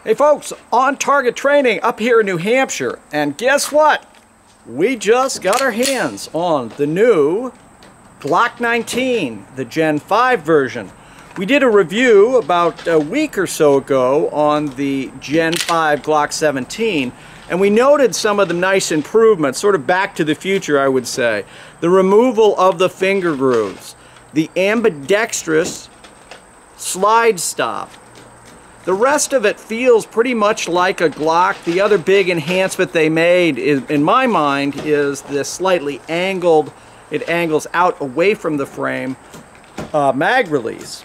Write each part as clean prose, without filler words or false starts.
Hey folks, on target training up here in New Hampshire, and guess what? We just got our hands on the new Glock 19, the Gen 5 version. We did a review about a week or so ago on the Gen 5 Glock 17, and we noted some of the nice improvements, sort of back to the future, I would say. The removal of the finger grooves, the ambidextrous slide stop. The rest of it feels pretty much like a Glock. The other big enhancement they made, in my mind, is this slightly angled, it angles out away from the frame, mag release.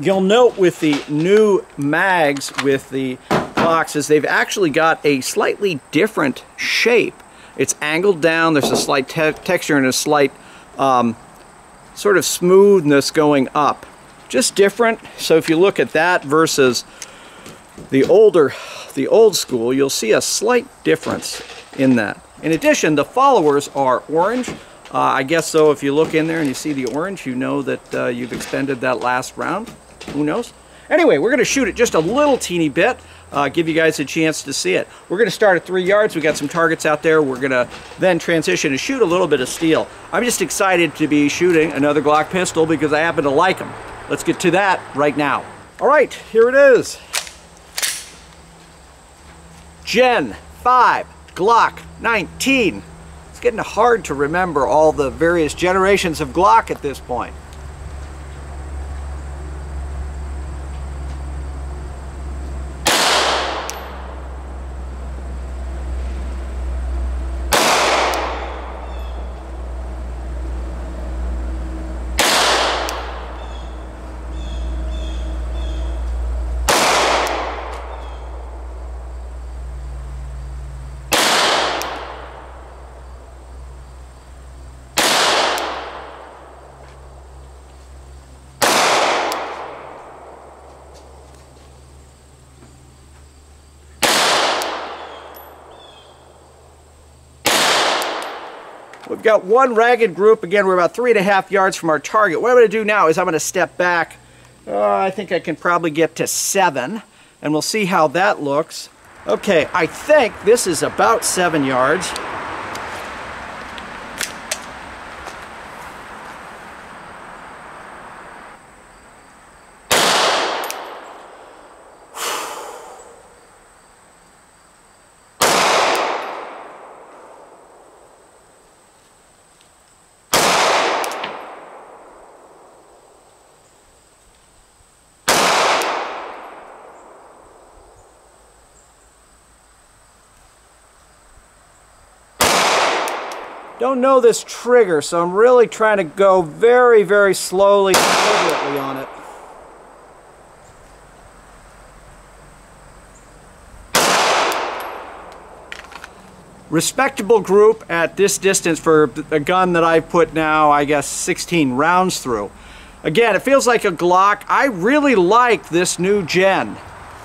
You'll note with the new mags with the Glocks is they've actually got a slightly different shape. It's angled down, there's a slight texture and a slight sort of smoothness going up. Just different. So if you look at that versus the old school, you'll see a slight difference in that. In addition, the followers are orange. I guess so if you look in there and you see the orange, you know that you've expended that last round. Who knows? Anyway, we're going to shoot it just a little teeny bit, give you guys a chance to see it. We're going to start at 3 yards. We got some targets out there. We're going to then transition and shoot a little bit of steel. I'm just excited to be shooting another Glock pistol because I happen to like them. Let's get to that right now. All right, here it is. Gen 5 Glock 19. It's getting hard to remember all the various generations of Glock at this point. We've got one ragged group. Again, we're about 3.5 yards from our target. What I'm going to do now is I'm going to step back. I think I can probably get to 7, and we'll see how that looks. Okay, I think this is about 7 yards. Don't know this trigger, so I'm really trying to go very, very slowly and deliberately on it. Respectable group at this distance for a gun that I've put now, I guess, 16 rounds through. Again, it feels like a Glock. I really like this new Gen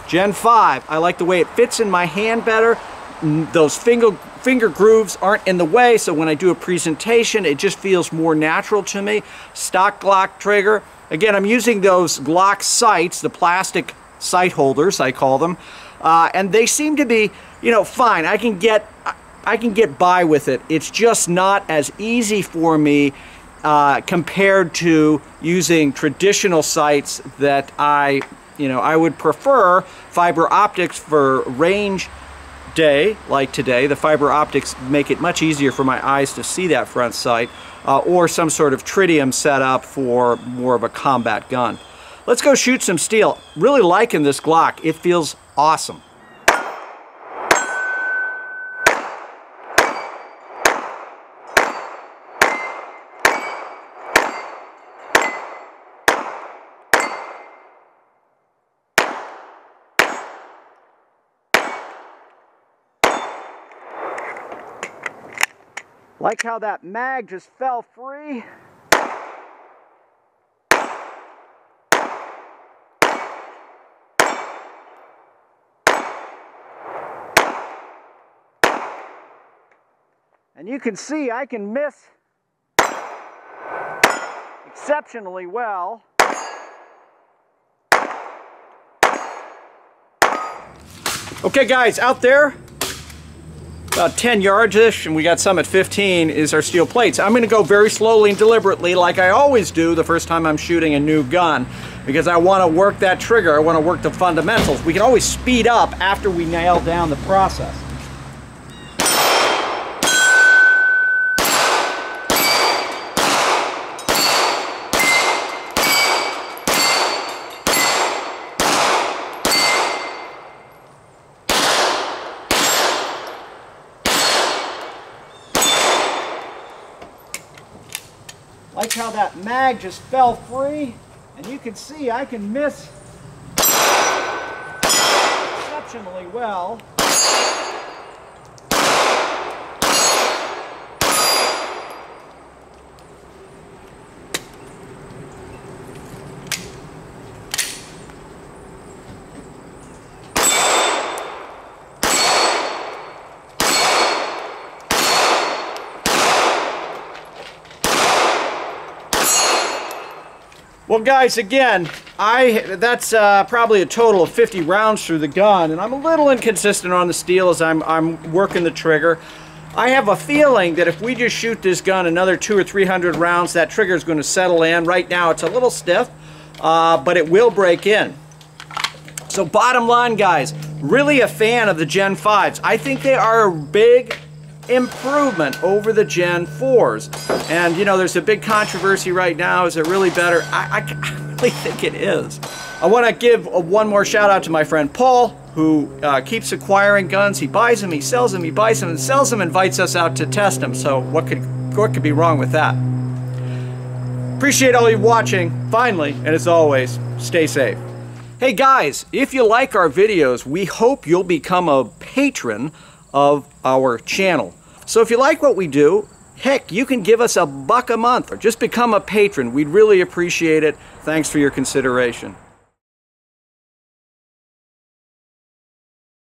5. I like the way it fits in my hand better. Those finger grooves aren't in the way, so when I do a presentation, it just feels more natural to me. Stock Glock trigger. Again, I'm using those Glock sights, the plastic sight holders, I call them, and they seem to be, you know, fine. I can get by with it. It's just not as easy for me compared to using traditional sights that I would prefer fiber optics for range day like today. The fiber optics make it much easier for my eyes to see that front sight, or some sort of tritium setup for more of a combat gun. Let's go shoot some steel. Really liking this Glock. It feels awesome. Like how that mag just fell free. And you can see I can miss exceptionally well. Okay guys, out there, about 10 yards-ish, and we got some at 15, is our steel plates. I'm going to go very slowly and deliberately, like I always do the first time I'm shooting a new gun, because I want to work that trigger, I want to work the fundamentals. We can always speed up after we nail down the process. Like how that mag just fell free, and you can see I can miss exceptionally well. Well guys, again, that's probably a total of 50 rounds through the gun, and I'm a little inconsistent on the steel as I'm working the trigger. I have a feeling that if we just shoot this gun another 200 or 300 rounds, that trigger is going to settle in. Right now it's a little stiff, but it will break in. So bottom line guys, really a fan of the Gen 5s. I think they are a big improvement over the Gen 4s. And you know, there's a big controversy right now. Is it really better? I really think it is. I want to give one more shout out to my friend Paul, who keeps acquiring guns. He buys them, he sells them, he buys them and sells them, invites us out to test them. So what could be wrong with that? Appreciate all you watching, finally, and as always, stay safe. Hey guys, if you like our videos, we hope you'll become a patron of our channel. So if you like what we do, heck, you can give us $1 a month or just become a patron. We'd really appreciate it. Thanks for your consideration.